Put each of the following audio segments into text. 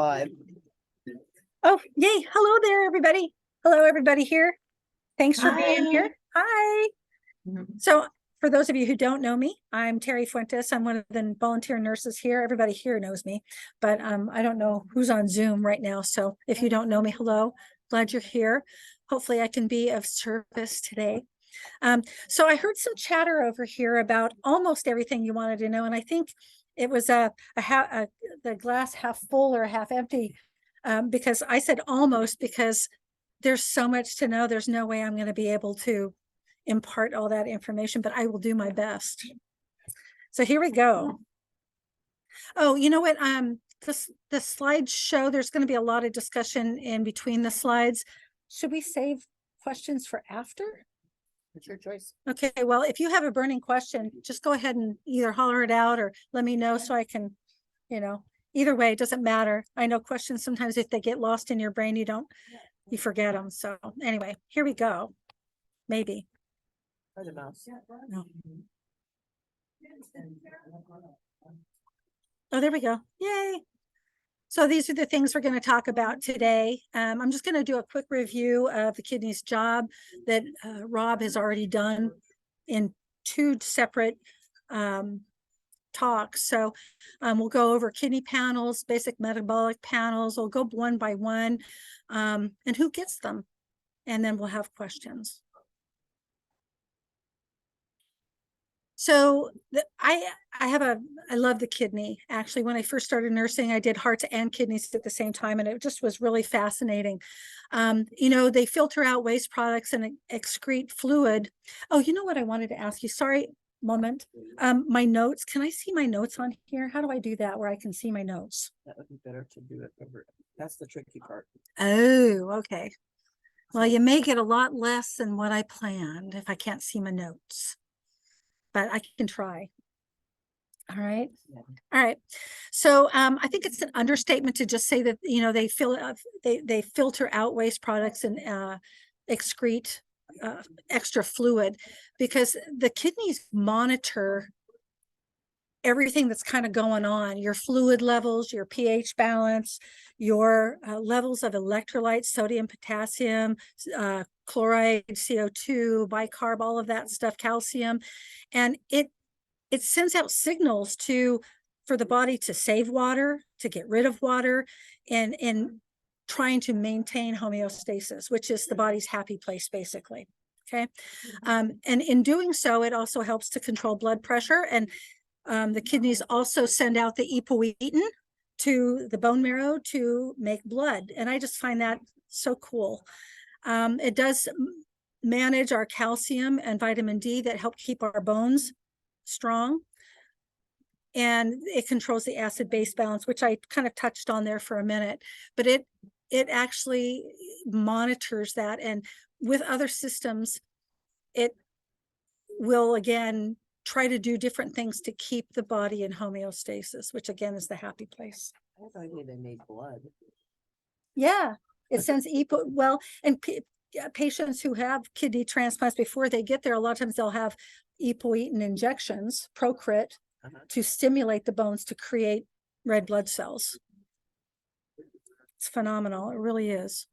5. Oh, yay. Hello there, everybody. Hello, everybody here. Thanks for being Hi. here. Hi. So for those of you who don't know me, I'm Terri Fuentes. I'm one of the volunteer nurses here. Everybody here knows me, but I don't know who's on Zoom right now. So if you don't know me, hello, glad you're here. Hopefully I can be of service today. So I heard some chatter over here about almost everything you wanted to know. And I think it was the glass half full or half empty, because I said almost because there's so much to know. There's no way I'm going to be able to impart all that information, but I will do my best. So here we go. Oh, you know what? The slides show there's going to be a lot of discussion in between the slides. Should we save questions for after? It's your choice. Okay, well, if you have a burning question, just go ahead and either holler it out or let me know so I can, either way, it doesn't matter. I know questions sometimes if they get lost in your brain, you forget them. So anyway, here we go. Maybe. Or the mouse. No. Oh, there we go. Yay. So these are the things we're going to talk about today. I'm just going to do a quick review of the kidney's job that Rob has already done in 2 separate talks. So we'll go over kidney panels, basic metabolic panels. We'll go one by one, and who gets them. And then we'll have questions. So I love the kidney. Actually, when I first started nursing, I did hearts and kidneys at the same time, and it just was really fascinating. They filter out waste products and excrete fluid. Oh, you know what I wanted to ask you? Sorry, moment. My notes. Can I see my notes on here? How do I do that where I can see my notes? That would be better to do it over. That's the tricky part. Oh, okay. Well, you may get a lot less than what I planned if I can't see my notes. But I can try. All right. Yeah. All right. So I think it's an understatement to just say that, they filter out waste products and excrete extra fluid, because the kidneys monitor everything that's kind of going on, your fluid levels, your pH balance, your levels of electrolytes, sodium, potassium, chloride, CO2, bicarb, all of that stuff, calcium. And it sends out signals for the body to save water, to get rid of water, and trying to maintain homeostasis, which is the body's happy place, basically. Okay. And in doing so, it also helps to control blood pressure. And the kidneys also send out the epoetin to the bone marrow to make blood. And I just find that so cool. It does manage our calcium and vitamin D that help keep our bones strong. And it controls the acid-base balance, which I kind of touched on there for a minute. But it actually monitors that. And with other systems, it will, again, try to do different things to keep the body in homeostasis, which again is the happy place. I thought they made blood. Yeah, it sends well, and patients who have kidney transplants, before they get there, a lot of times they'll have epoetin injections, Procrit, to stimulate the bones to create red blood cells. It's phenomenal. It really is.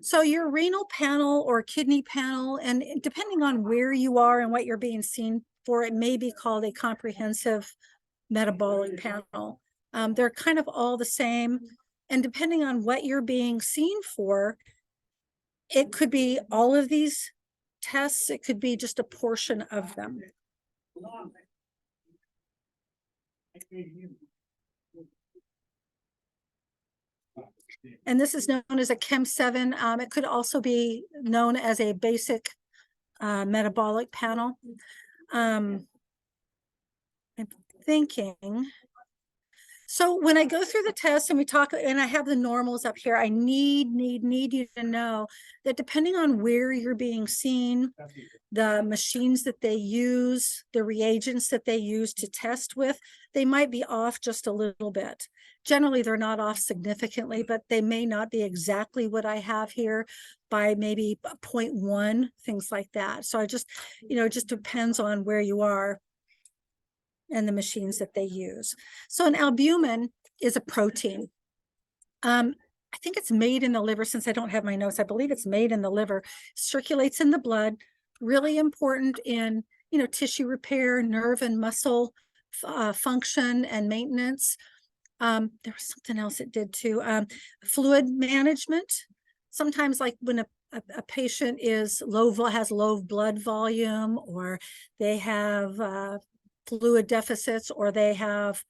So your renal panel or kidney panel, and depending on where you are and what you're being seen for, it may be called a comprehensive metabolic panel. They're kind of all the same. And depending on what you're being seen for, it could be all of these tests. It could be just a portion of them. And this is known as a Chem7. It could also be known as a basic metabolic panel. I'm thinking. So when I go through the test and we talk, and I have the normals up here, I need you to know that depending on where you're being seen, the machines that they use, the reagents that they use to test with, they might be off just a little bit. Generally, they're not off significantly, but they may not be exactly what I have here by maybe 0.1, things like that. So I just, it just depends on where you are. and the machines that they use. So an albumin is a protein. I think it's made in the liver. Since I don't have my notes, I believe it's made in the liver, circulates in the blood, really important in, tissue repair, nerve and muscle function and maintenance. There was something else it did too. Fluid management. Sometimes like when a patient has low blood volume, or they have fluid deficits, or they have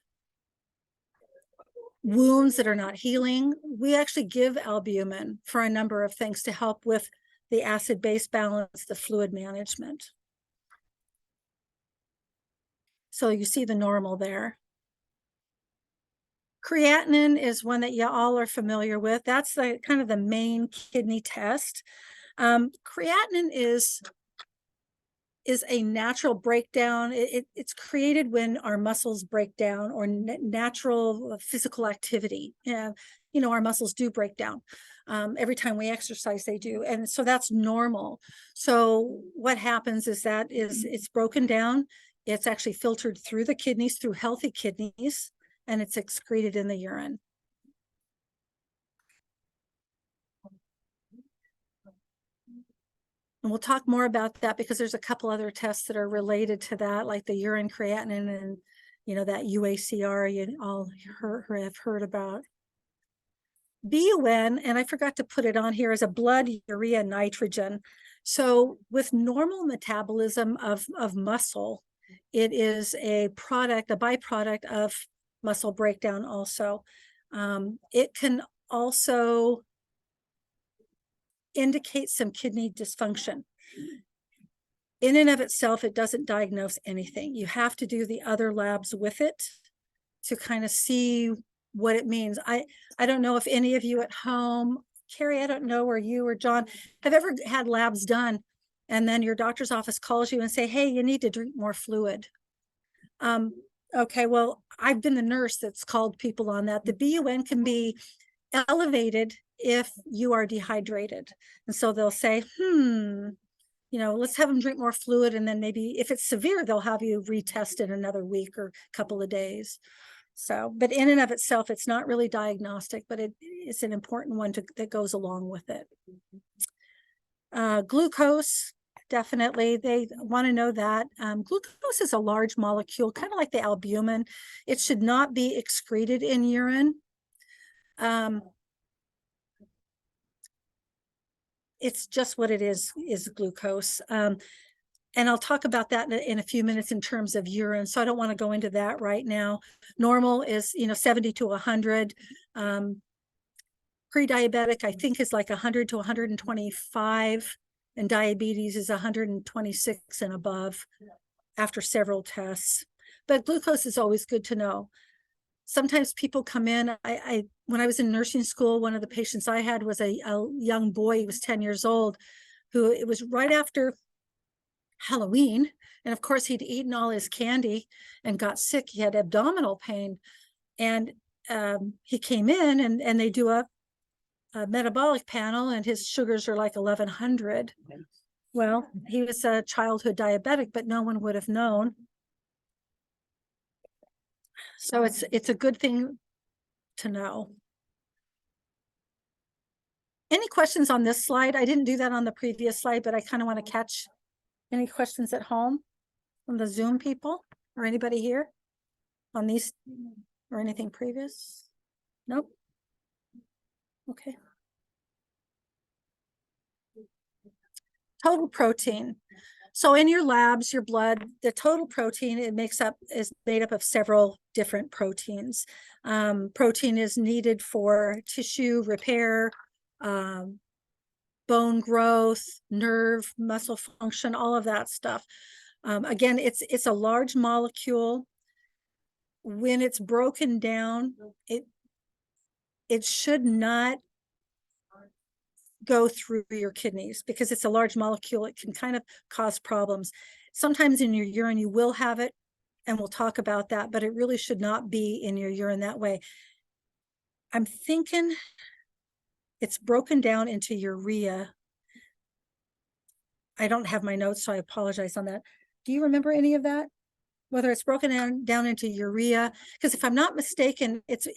wounds that are not healing, we actually give albumin for a number of things to help with the acid-base balance, the fluid management. So you see the normal there. Creatinine is one that you all are familiar with. That's the kind of the main kidney test. Creatinine is a natural breakdown. It's created when our muscles break down, or natural physical activity. Our muscles do break down. Every time we exercise, they do. And so that's normal. So what happens is that it's broken down. It's actually filtered through the kidneys, through healthy kidneys, and it's excreted in the urine. And we'll talk more about that because there's a couple other tests that are related to that, like the urine creatinine and, that UACR you all have heard about. BUN, and I forgot to put it on here, is a blood urea nitrogen. So with normal metabolism of muscle, it is a byproduct of muscle breakdown also. It can also indicate some kidney dysfunction. In and of itself, it doesn't diagnose anything. You have to do the other labs with it to kind of see what it means. I don't know if any of you at home, Carrie, I don't know, or you or John, have ever had labs done, and then your doctor's office calls you and say, hey, you need to drink more fluid. Okay, well, I've been the nurse that's called people on that. The BUN can be elevated if you are dehydrated. And so they'll say, let's have them drink more fluid. And then maybe if it's severe, they'll have you retest in another week or couple of days. So, but in and of itself, it's not really diagnostic, but it's an important one that goes along with it. Glucose, definitely, they want to know that. Glucose is a large molecule, kind of like the albumin. It should not be excreted in urine. It's just what it is glucose. And I'll talk about that in a few minutes in terms of urine. So I don't want to go into that right now. Normal is, 70 to 100. Pre-diabetic, I think, is like 100 to 125. And diabetes is 126 and above after several tests. But glucose is always good to know. Sometimes people come in. When I was in nursing school, one of the patients I had was a young boy. He was 10 years old, who it was right after Halloween. And of course, he'd eaten all his candy and got sick. He had abdominal pain. And he came in and they do a metabolic panel, and his sugars are like 1100. Well, he was a childhood diabetic, but no one would have known. So it's a good thing to know. Any questions on this slide? I didn't do that on the previous slide, but I kind of want to catch any questions at home from the Zoom people or anybody here on these or anything previous? Nope. Okay. Total protein. So in your labs, your blood, the total protein is made up of several different proteins. Protein is needed for tissue repair, bone growth, nerve, muscle function, all of that stuff. Again, it's a large molecule. When it's broken down, it should not go through your kidneys because it's a large molecule. It can kind of cause problems. Sometimes in your urine, you will have it, and we'll talk about that, but it really should not be in your urine that way. I'm thinking it's broken down into urea. I don't have my notes, so I apologize on that. Do you remember any of that? whether it's broken down into urea, because if I'm not mistaken, it's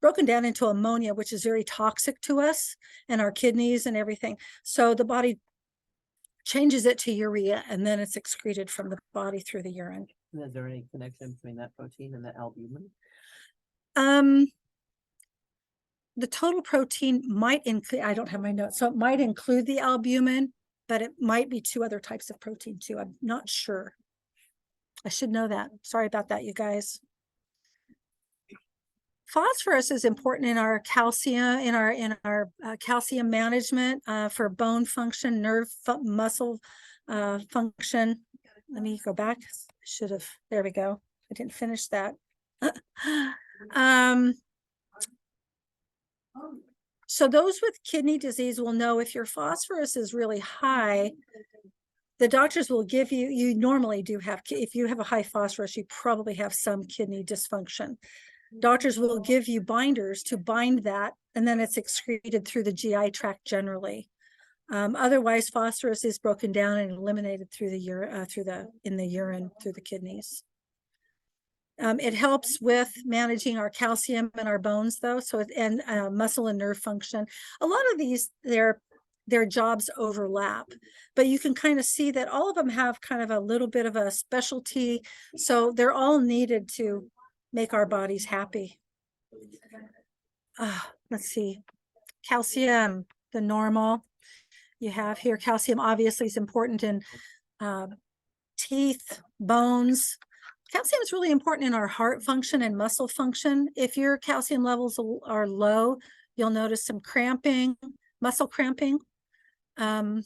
broken down into ammonia, which is very toxic to us and our kidneys and everything. So the body changes it to urea, and then it's excreted from the body through the urine. And is there any connection between that protein and the albumin? The total protein might include, I don't have my notes, so it might include the albumin, but it might be 2 other types of protein too. I'm not sure. I should know that. Sorry about that, you guys. Phosphorus is important in our calcium, in our calcium management, for bone function, muscle function. Let me go back. Should have. There we go. I didn't finish that. So those with kidney disease will know if your phosphorus is really high, the doctors will give you, you normally do have, if you have a high phosphorus, you probably have some kidney dysfunction. Doctors will give you binders to bind that, and then it's excreted through the GI tract generally. Otherwise, phosphorus is broken down and eliminated through the urine, in the urine through the kidneys. It helps with managing our calcium in our bones, though, so and muscle and nerve function. A lot of these, their jobs overlap, but you can kind of see that all of them have kind of a little bit of a specialty, so they're all needed to make our bodies happy. Let's see, calcium, the normal. You have here calcium obviously is important in teeth, bones. Calcium is really important in our heart function and muscle function. If your calcium levels are low, you'll notice some cramping, muscle cramping. And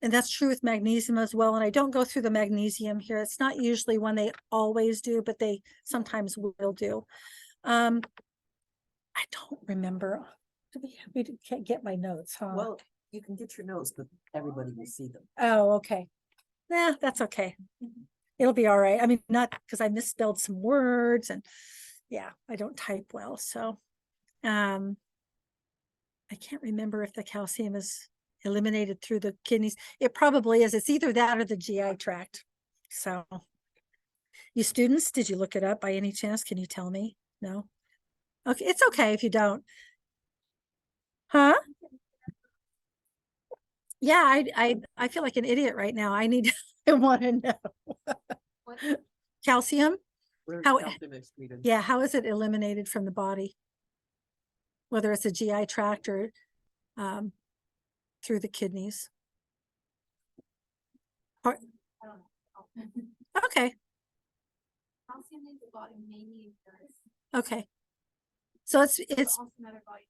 that's true with magnesium as well. And I don't go through the magnesium here. It's not usually one they always do, but they sometimes will do. I don't remember. We can't get my notes, huh? Well, you can get your notes, but everybody will see them. Oh, okay. Nah, that's okay. It'll be all right. I mean, not because I misspelled some words, and yeah, I don't type well. So I can't remember if the calcium is eliminated through the kidneys. It probably is. It's either that or the GI tract. So you students, did you look it up by any chance? Can you tell me? No? Okay, it's okay if you don't. Huh? Yeah, I feel like an idiot right now. I need I want to know. Calcium? Where's How- calcium excreted? Yeah, how is it eliminated from the body? Whether it's a GI tract or through the kidneys. Okay. Calcium in the body mainly in urine. Okay. So it's Also metabolic.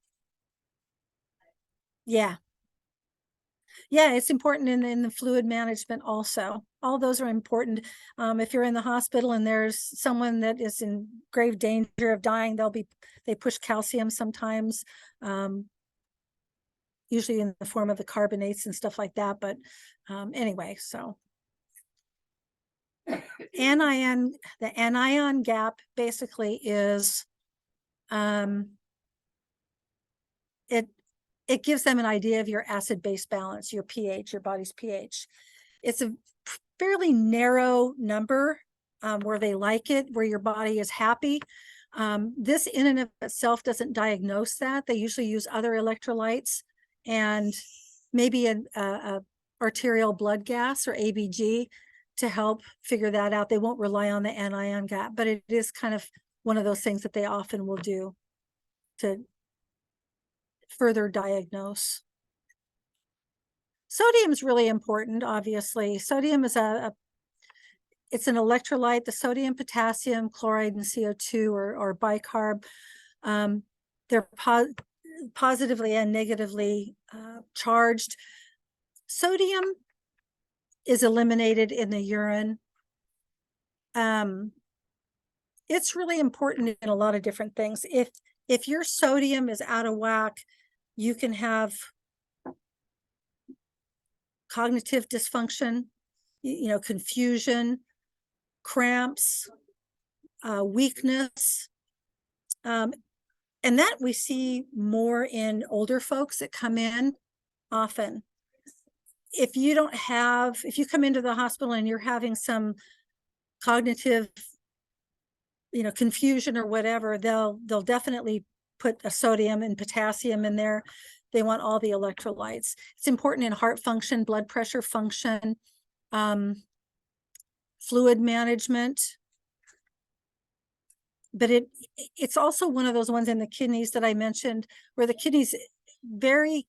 yeah. Yeah, it's important in the fluid management also. All those are important. If you're in the hospital and there's someone that is in grave danger of dying, they push calcium sometimes, usually in the form of the carbonates and stuff like that. But anyway, so anion, the anion gap basically is it gives them an idea of your acid-base balance, your pH, your body's pH. It's a fairly narrow number where they like it, where your body is happy. This in and of itself doesn't diagnose that. They usually use other electrolytes and maybe a arterial blood gas or ABG to help figure that out. They won't rely on the anion gap, but it is kind of one of those things that they often will do to further diagnose. Sodium is really important, obviously. Sodium is it's an electrolyte. The sodium, potassium, chloride, and CO2 or bicarb, they're positively and negatively charged. Sodium is eliminated in the urine. It's really important in a lot of different things. If your sodium is out of whack, you can have cognitive dysfunction, confusion, cramps, weakness. And that we see more in older folks that come in often. If you come into the hospital and you're having some cognitive, confusion or whatever, they'll definitely put a sodium and potassium in there. They want all the electrolytes. It's important in heart function, blood pressure function, fluid management. But it's also one of those ones in the kidneys that I mentioned, where the kidneys very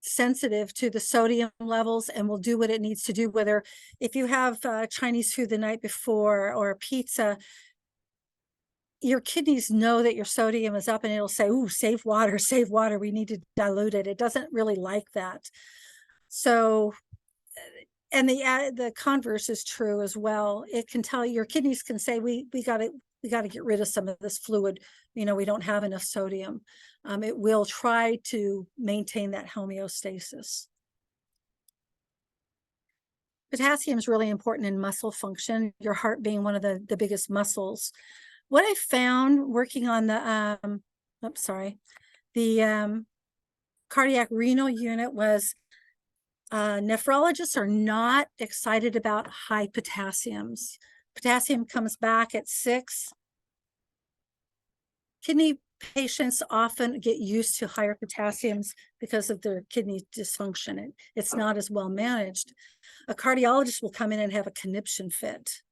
sensitive to the sodium levels and will do what it needs to do. Whether if you have Chinese food the night before or pizza, your kidneys know that your sodium is up and it'll say, "Ooh, save water, save water. We need to dilute it." It doesn't really like that. So, and the converse is true as well. It can tell your kidneys can say, we got to get rid of some of this fluid. We don't have enough sodium. It will try to maintain that homeostasis. Potassium is really important in muscle function, your heart being one of the biggest muscles. What I found working on the cardiac renal unit was nephrologists are not excited about high potassiums. Potassium comes back at 6. Kidney patients often get used to higher potassiums because of their kidney dysfunction. It's not as well managed. A cardiologist will come in and have a conniption fit,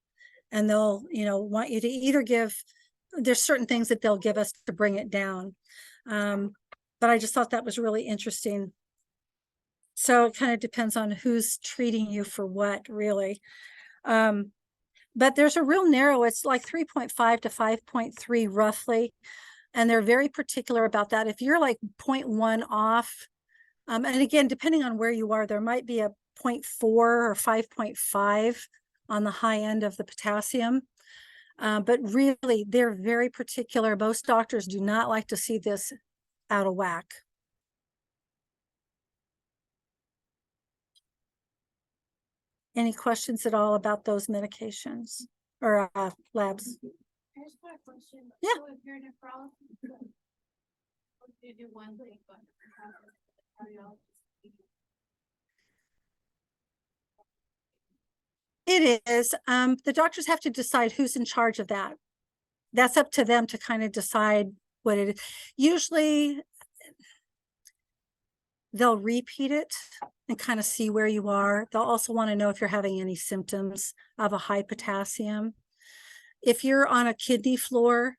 and they'll, want you to either there's certain things that they'll give us to bring it down. But I just thought that was really interesting. So it kind of depends on who's treating you for what, really. But there's a real narrow, it's like 3.5 to 5.3 roughly. And they're very particular about that. If you're like 0.1 off, and again, depending on where you are, there might be a 0.4 or 5.5 on the high end of the potassium. But really, they're very particular. Most doctors do not like to see this out of whack. Any questions at all about those medications or labs? I just got a question. Yeah. So if you're a nephrologist, you do one thing, but cardiologist. It is. The doctors have to decide who's in charge of that. That's up to them to kind of decide what it is. Usually they'll repeat it and kind of see where you are. They'll also want to know if you're having any symptoms of a high potassium. If you're on a kidney floor,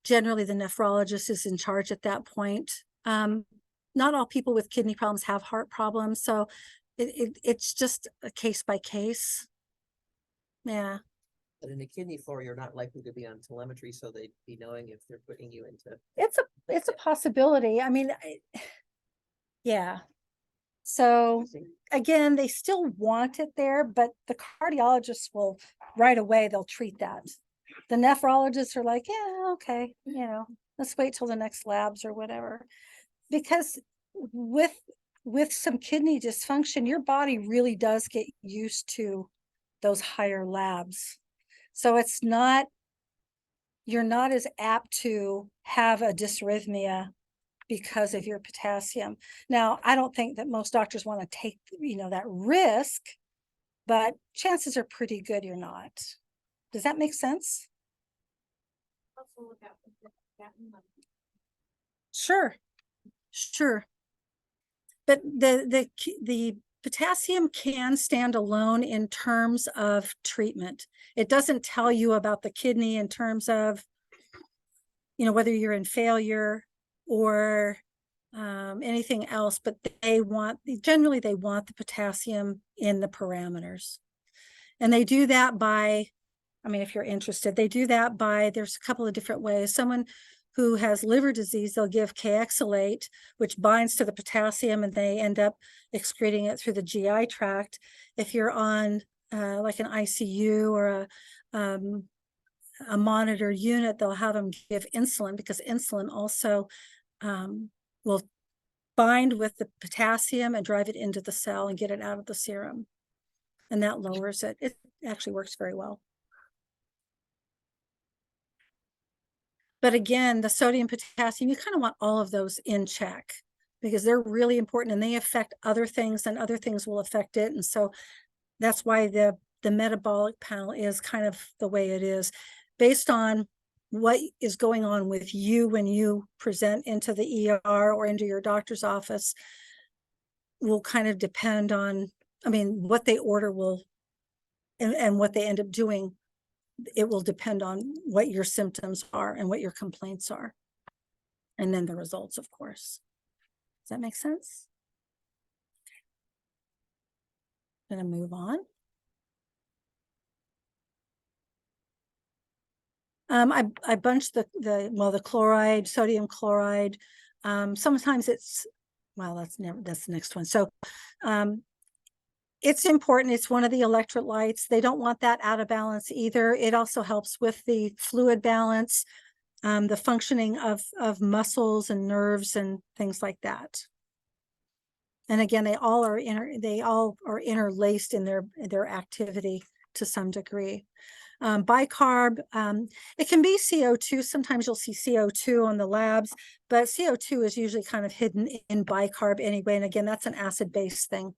generally the nephrologist is in charge at that point. Not all people with kidney problems have heart problems, so it's just a case by case. Yeah. But in a kidney floor, you're not likely to be on telemetry, so they'd be knowing if they're putting you into. It's a possibility. I mean, yeah. So again, they still want it there, but the cardiologists will right away, they'll treat that. The nephrologists are like, yeah, okay, let's wait till the next labs or whatever. Because with some kidney dysfunction, your body really does get used to those higher labs. So you're not as apt to have a dysrhythmia because of your potassium. Now, I don't think that most doctors want to take, that risk, but chances are pretty good you're not. Does that make sense? Also look out for statin levels. Sure. But the potassium can stand alone in terms of treatment. It doesn't tell you about the kidney in terms of, whether you're in failure or anything else, but generally they want the potassium in the parameters. And they do that by, if you're interested, they do that by, there's a couple of different ways. Someone who has liver disease, they'll give K-exalate, which binds to the potassium, and they end up excreting it through the GI tract. If you're on like an ICU or a monitored unit, they'll have them give insulin, because insulin also will bind with the potassium and drive it into the cell and get it out of the serum. And that lowers it. It actually works very well. But again, the sodium, potassium, you kind of want all of those in check, because they're really important and they affect other things, and other things will affect it. And so that's why the the metabolic panel is kind of the way it is, based on what is going on with you when you present into the ER or into your doctor's office, will kind of depend on, I mean, what they order will, and what they end up doing, it will depend on what your symptoms are and what your complaints are. And then the results, of course. Does that make sense? Gonna move on. I bunched the chloride, sodium chloride. Sometimes it's, well, that's the next one. So it's important. It's one of the electrolytes. They don't want that out of balance either. It also helps with the fluid balance, the functioning of muscles and nerves and things like that. And again, they all are interlaced in their activity to some degree. Bicarb, it can be CO2. Sometimes you'll see CO2 on the labs, but CO2 is usually kind of hidden in bicarb anyway. And again, that's an acid-based thing.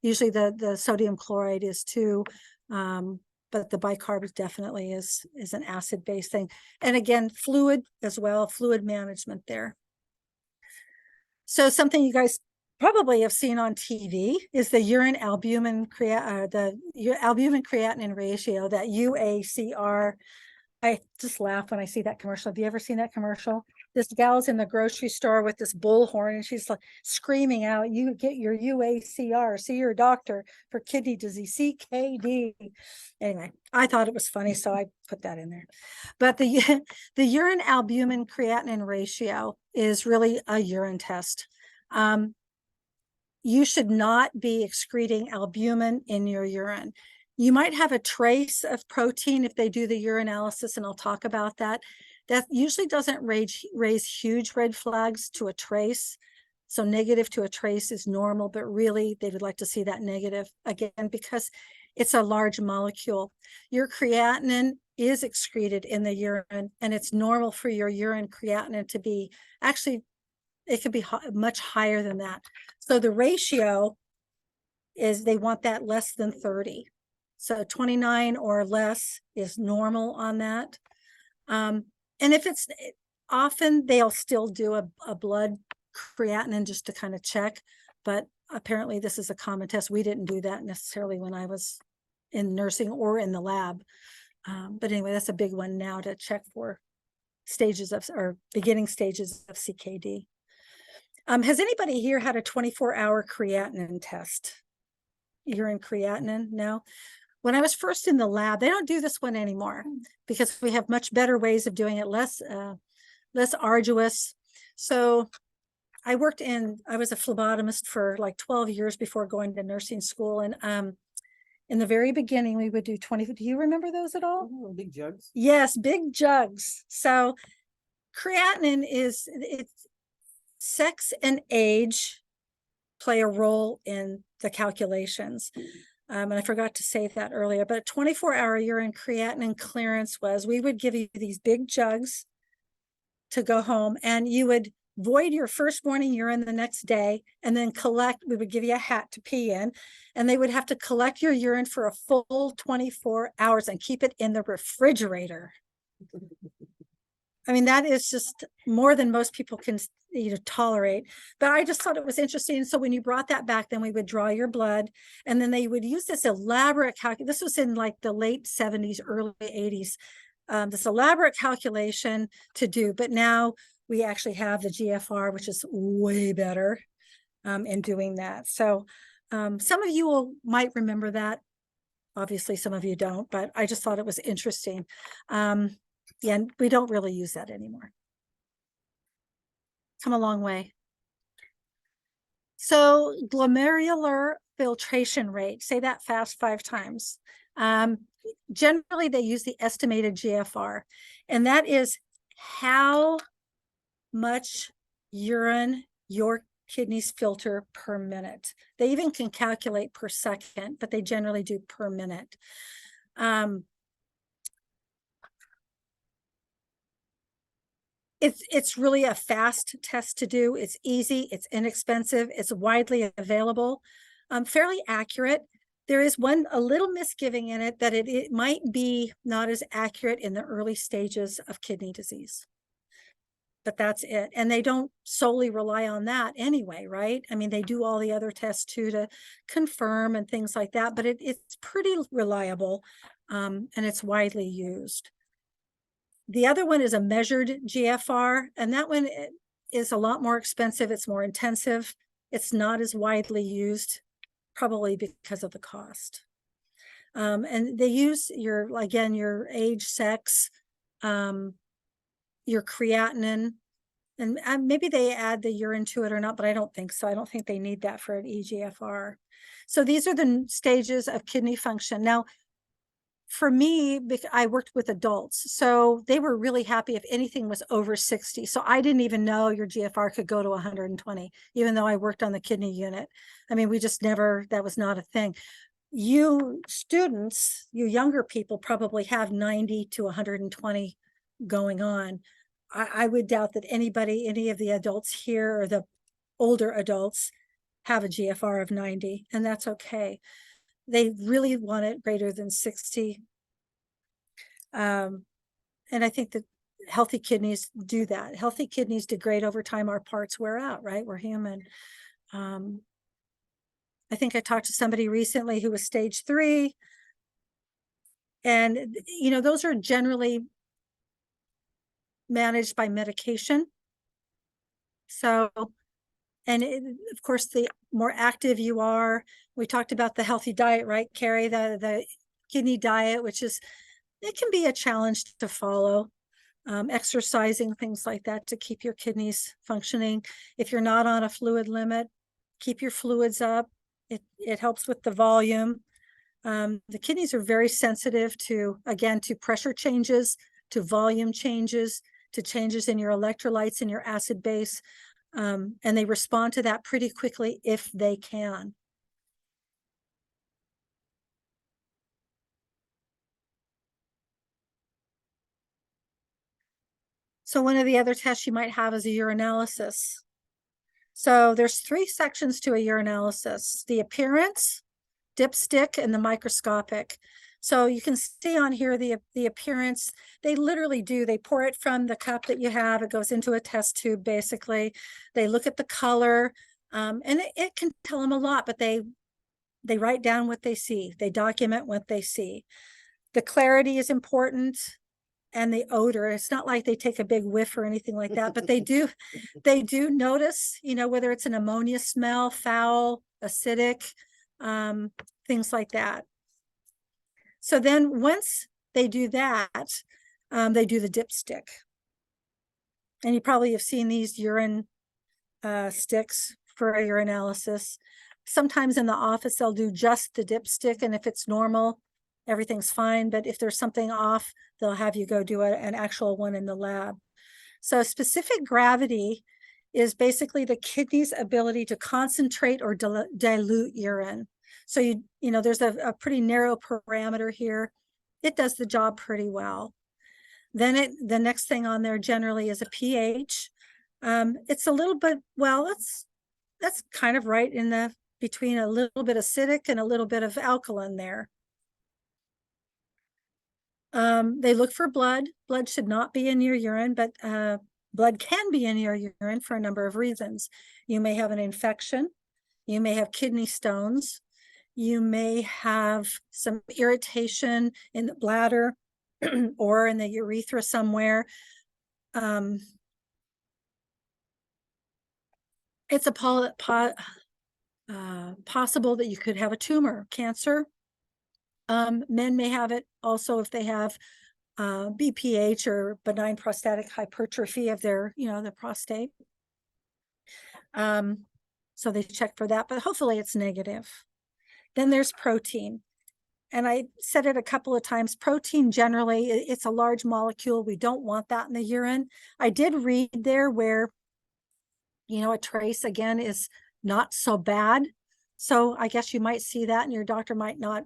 Usually the sodium chloride is too, but the bicarb definitely is an acid-based thing. And again, fluid as well, fluid management there. So something you guys probably have seen on TV is the urine albumin albumin creatinine ratio, that UACR. I just laugh when I see that commercial. Have you ever seen that commercial? This gal's in the grocery store with this bullhorn, and she's like screaming out, "You get your UACR, see your doctor for kidney disease, CKD." Anyway, I thought it was funny, so I put that in there. But the urine albumin creatinine ratio is really a urine test. You should not be excreting albumin in your urine. You might have a trace of protein if they do the urinalysis, and I'll talk about that. That usually doesn't raise huge red flags to a trace. So negative to a trace is normal, but really they would like to see that negative again, because it's a large molecule. Your creatinine is excreted in the urine, and it's normal for your urine creatinine to be, actually, it could be much higher than that. So the ratio is, they want that less than 30. So 29 or less is normal on that. And if it's often, they'll still do a blood creatinine just to kind of check. But apparently this is a common test. We didn't do that necessarily when I was in nursing or in the lab. But anyway, that's a big one now to check for stages of, or beginning stages of CKD. Has anybody here had a 24-hour creatinine test? Urine creatinine? No? When I was first in the lab, they don't do this one anymore because we have much better ways of doing it, less arduous. So I was a phlebotomist for like 12 years before going to nursing school. And in the very beginning, we would do 20, do you remember those at all? Oh, big jugs. Yes, big jugs. So creatinine it's sex and age play a role in the calculations. And I forgot to say that earlier, but 24-hour urine creatinine clearance was, we would give you these big jugs to go home, and you would void your first morning urine the next day, and then we would give you a hat to pee in, and they would have to collect your urine for a full 24 hours and keep it in the refrigerator. I mean, that is just more than most people can tolerate. But I just thought it was interesting. So when you brought that back, then we would draw your blood, and then they would use this elaborate calculation. This was in like the late 70s, early 80s. This elaborate calculation to do. But now we actually have the GFR, which is way better in doing that. So some of you might remember that. Obviously, some of you don't, but I just thought it was interesting. Yeah, and we don't really use that anymore. Come a long way. So glomerular filtration rate, say that fast 5 times. Generally, they use the estimated GFR, and that is how much urine your kidneys filter per minute. They even can calculate per second, but they generally do per minute. It's really a fast test to do. It's easy, it's inexpensive, it's widely available, fairly accurate. There is a little misgiving in it that it might be not as accurate in the early stages of kidney disease. But that's it. And they don't solely rely on that anyway, right? I mean, they do all the other tests too to confirm and things like that, but it's pretty reliable, and it's widely used. The other one is a measured GFR, and that one is a lot more expensive. It's more intensive. It's not as widely used, probably because of the cost. And they use your age, sex, your creatinine, and maybe they add the urine to it or not, but I don't think so. I don't think they need that for an eGFR. So these are the stages of kidney function. Now, for me, I worked with adults, so they were really happy if anything was over 60. So I didn't even know your GFR could go to 120, even though I worked on the kidney unit. I mean, we just never, that was not a thing. You students, you younger people probably have 90 to 120 going on. I would doubt that any of the adults here or the older adults have a GFR of 90, and that's okay. They really want it greater than 60. And I think that healthy kidneys do that. Healthy kidneys degrade over time. Our parts wear out, right? We're human. I think I talked to somebody recently who was stage 3. And, those are generally managed by medication. So, and of course, the more active you are, we talked about the healthy diet, right, Carrie? The kidney diet, which is, it can be a challenge to follow. Exercising, things like that to keep your kidneys functioning. If you're not on a fluid limit, keep your fluids up. It helps with the volume. The kidneys are very sensitive to pressure changes, to volume changes, to changes in your electrolytes and your acid base. And they respond to that pretty quickly if they can. So one of the other tests you might have is a urinalysis. So there's 3 sections to a urinalysis: the appearance, dipstick, and the microscopic. So you can see on here the appearance. They literally do. They pour it from the cup that you have. It goes into a test tube, basically. They look at the color, and it can tell them a lot, but they write down what they see. They document what they see. The clarity is important, and the odor. It's not like they take a big whiff or anything like that, but they do notice, whether it's an ammonia smell, foul, acidic, things like that. So then once they do that, they do the dipstick. And you probably have seen these urine sticks for a urinalysis. Sometimes in the office, they'll do just the dipstick, and if it's normal, everything's fine. But if there's something off, they'll have you go do an actual one in the lab. So specific gravity is basically the kidney's ability to concentrate or dilute urine. So there's a pretty narrow parameter here. It does the job pretty well. Then the next thing on there generally is a pH. It's a little bit, that's kind of right in between a little bit acidic and a little bit of alkaline there. They look for blood. Blood should not be in your urine, but blood can be in your urine for a number of reasons. You may have an infection. You may have kidney stones. You may have some irritation in the bladder or in the urethra somewhere. It's possible that you could have a tumor, cancer. Men may have it also if they have BPH or benign prostatic hypertrophy of their prostate. So they check for that, but hopefully it's negative. Then there's protein. And I said it a couple of times, protein generally, it's a large molecule. We don't want that in the urine. I did read there where, a trace again is not so bad. So I guess you might see that and your doctor might not,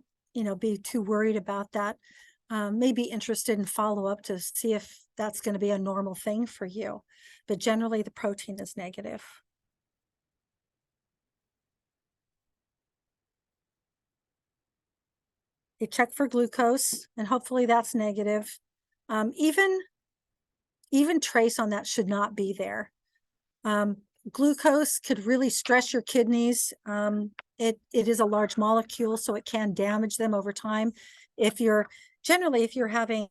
be too worried about that. May be interested in follow-up to see if that's going to be a normal thing for you. But generally the protein is negative. They check for glucose, and hopefully that's negative. Even trace on that should not be there. Glucose could really stress your kidneys. It is a large molecule, so it can damage them over time. If you're having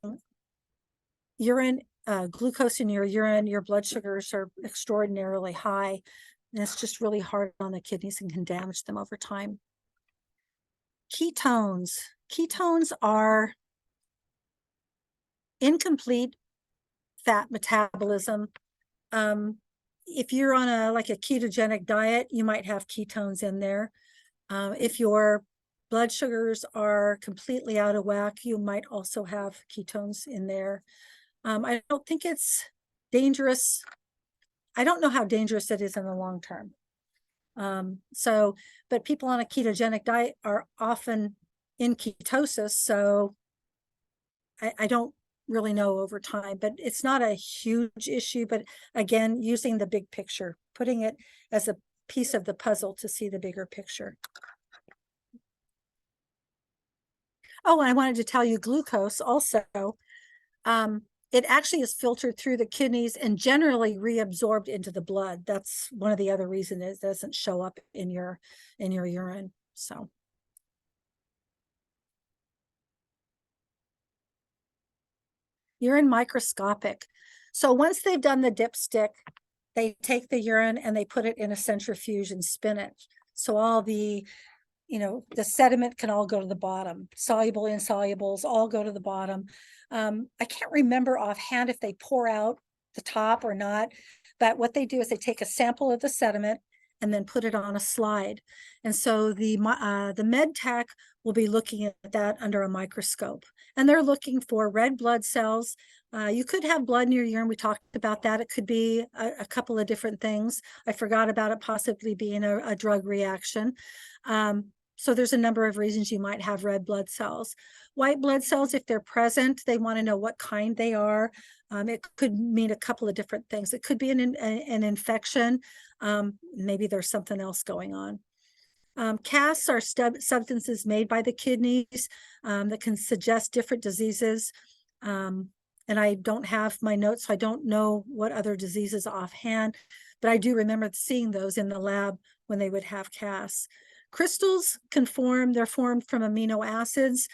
glucose in your urine, your blood sugars are extraordinarily high, and it's just really hard on the kidneys and can damage them over time. Ketones are incomplete fat metabolism. If you're on a ketogenic diet, you might have ketones in there. If your blood sugars are completely out of whack, you might also have ketones in there. I don't think it's dangerous. I don't know how dangerous it is in the long term. But people on a ketogenic diet are often in ketosis, so I don't really know over time, but it's not a huge issue. But again, using the big picture, putting it as a piece of the puzzle to see the bigger picture. Oh, and I wanted to tell you glucose also. It actually is filtered through the kidneys and generally reabsorbed into the blood. That's one of the other reasons it doesn't show up in your urine. So. Urine microscopic. So once they've done the dipstick, they take the urine and they put it in a centrifuge and spin it. So all the sediment can all go to the bottom. Soluble insolubles all go to the bottom. I can't remember offhand if they pour out the top or not, but what they do is they take a sample of the sediment and then put it on a slide. And so the med tech will be looking at that under a microscope. And they're looking for red blood cells. You could have blood in your urine. We talked about that. It could be a couple of different things. I forgot about it possibly being a drug reaction. So there's a number of reasons you might have red blood cells. White blood cells, if they're present, they want to know what kind they are. It could mean a couple of different things. It could be an infection. Maybe there's something else going on. Casts are substances made by the kidneys that can suggest different diseases. And I don't have my notes, so I don't know what other diseases offhand, but I do remember seeing those in the lab when they would have casts. Crystals can form, they're formed from amino acids.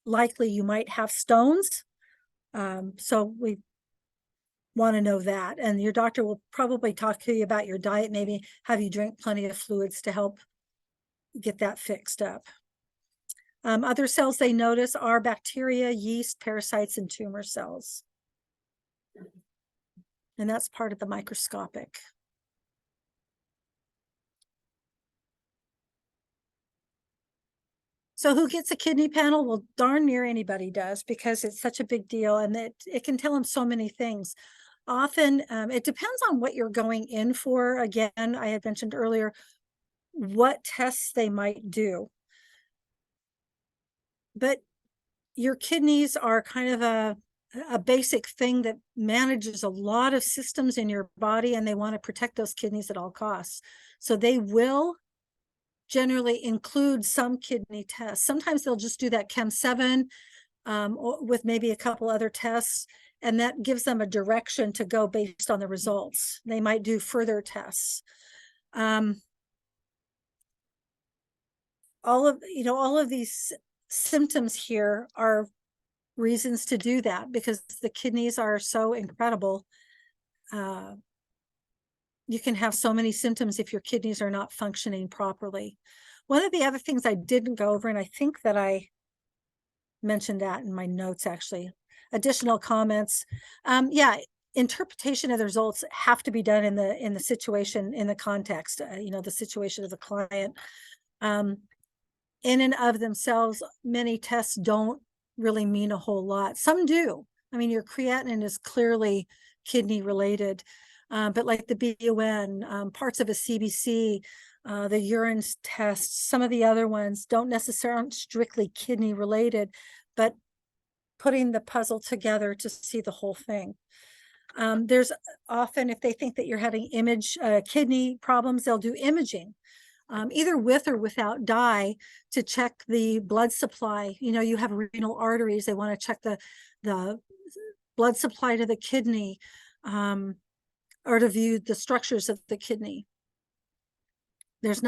Likely you might have stones. So we want to know that. And your doctor will probably talk to you about your diet, maybe have you drink plenty of fluids to help get that fixed up. Other cells they notice are bacteria, yeast, parasites, and tumor cells. And that's part of the microscopic. So who gets a kidney panel? Well, darn near anybody does, because it's such a big deal and it can tell them so many things. Often it depends on what you're going in for. Again, I had mentioned earlier what tests they might do. But your kidneys are kind of a basic thing that manages a lot of systems in your body, and they want to protect those kidneys at all costs. So they will generally include some kidney tests. Sometimes they'll just do that Chem7 with maybe a couple other tests, and that gives them a direction to go based on the results. They might do further tests. All of these symptoms here are reasons to do that, because the kidneys are so incredible. You can have so many symptoms if your kidneys are not functioning properly. One of the other things I didn't go over, and I think that I mentioned that in my notes, actually, additional comments. Yeah, interpretation of the results have to be done in the situation, in the context, the situation of the client. In and of themselves, many tests don't really mean a whole lot. Some do. I mean, your creatinine is clearly kidney related, but like the BUN, parts of a CBC, the urine tests, some of the other ones don't necessarily strictly kidney related, but putting the puzzle together to see the whole thing. There's often, if they think that you're having kidney problems, they'll do imaging. either with or without dye, to check the blood supply. You know, you have renal arteries, they want to check the blood supply to the kidney, or to view the structures of the kidney. There's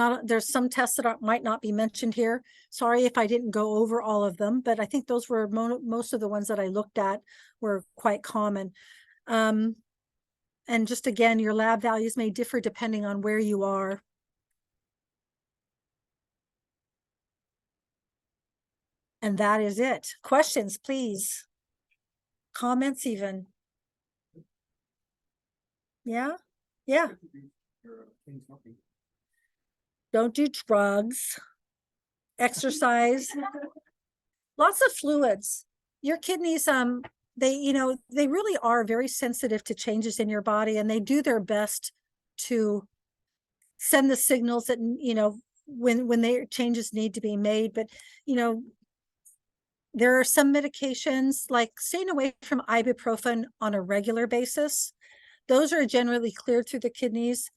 some tests that might not be mentioned here. Sorry if I didn't go over all of them, but I think those were most of the ones that I looked at were quite common. And just again, your lab values may differ depending on where you are. And that is it. Questions, please. Comments even. Yeah? Yeah. Don't do drugs. Exercise. Lots of fluids. Your kidneys, they really are very sensitive to changes in your body, and they do their best to send the signals that, when their changes need to be made. But, there are some medications, like staying away from ibuprofen on a regular basis. Those are generally cleared through the kidneys.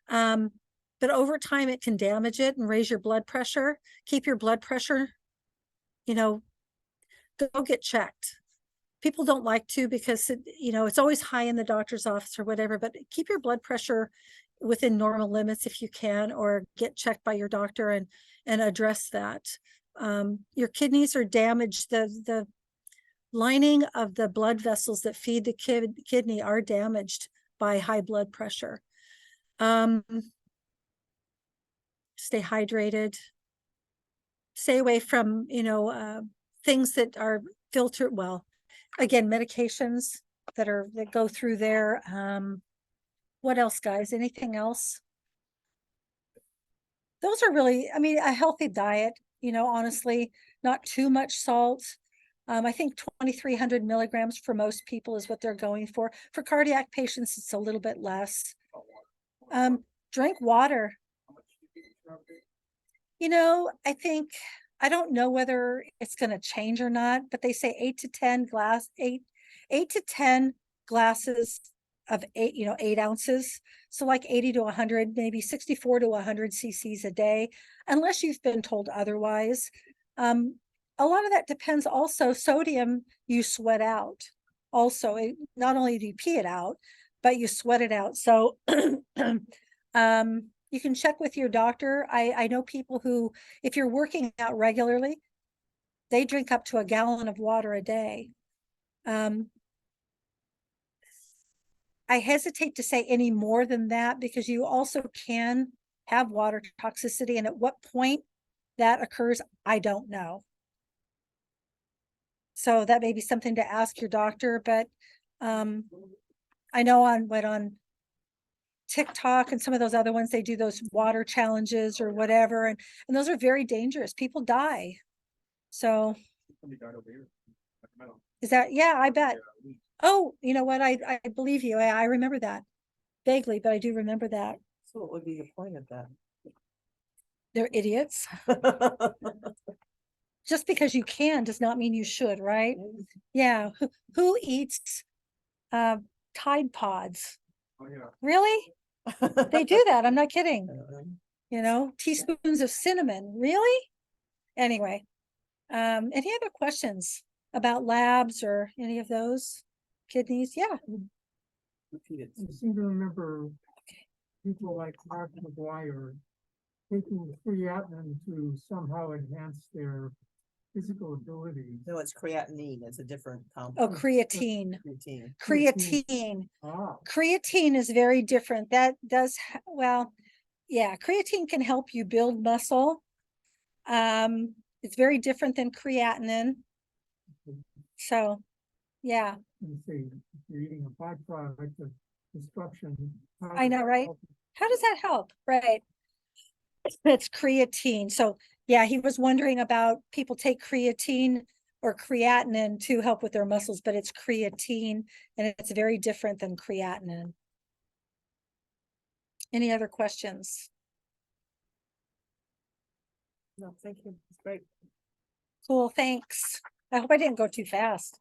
But over time, it can damage it and raise your blood pressure. Keep your blood pressure, go get checked. People don't like to, because it's always high in the doctor's office or whatever, but keep your blood pressure within normal limits if you can, or get checked by your doctor and address that. Your kidneys are damaged. The lining of the blood vessels that feed the kidney are damaged by high blood pressure. Stay hydrated. Stay away from, things that are filtered. Well, again, medications that go through there. What else, guys? Anything else? Those are really, a healthy diet, honestly, not too much salt. I think 2,300 milligrams for most people is what they're going for. For cardiac patients, it's a little bit less. Drink water. I don't know whether it's going to change or not, but they say 8 to 10 glasses of 8 ounces. So like 80 to 100, maybe 64 to 100 cc's a day, unless you've been told otherwise. A lot of that depends also. Sodium you sweat out. Also, not only do you pee it out, but you sweat it out. So you can check with your doctor. I know people who, if you're working out regularly, they drink up to a gallon of water a day. I hesitate to say any more than that, because you also can have water toxicity, and at what point that occurs, I don't know. So that may be something to ask your doctor, but I know on TikTok and some of those other ones, they do those water challenges or whatever, and those are very dangerous. People die. So is that, yeah, I bet. Oh, you know what? I believe you. I remember that vaguely, but I do remember that. So what would be the point of that? They're idiots. Just because you can does not mean you should, right? Yeah. Who eats Tide Pods? Oh, yeah. Really? They do that. I'm not kidding. Teaspoons of cinnamon. Really? Anyway, any other questions about labs or any of those? Kidneys? Yeah. Repeat it. I seem to remember people like Mark McGuire taking creatinine to somehow enhance their physical abilities. No, it's creatinine. It's a different Oh, compound. creatine. Creatine. Ah, Creatine is very different. That does, well, yeah, creatine can help you build muscle. It's very different than creatinine. So, yeah, and say if you're eating a byproduct of destruction. I know, right? How does that help? Right. It's creatine. So, yeah, he was wondering about people take creatine or creatinine to help with their muscles, but it's creatine, and it's very different than creatinine. Any other questions? No, thank you. It's great. Cool, thanks. I hope I didn't go too fast.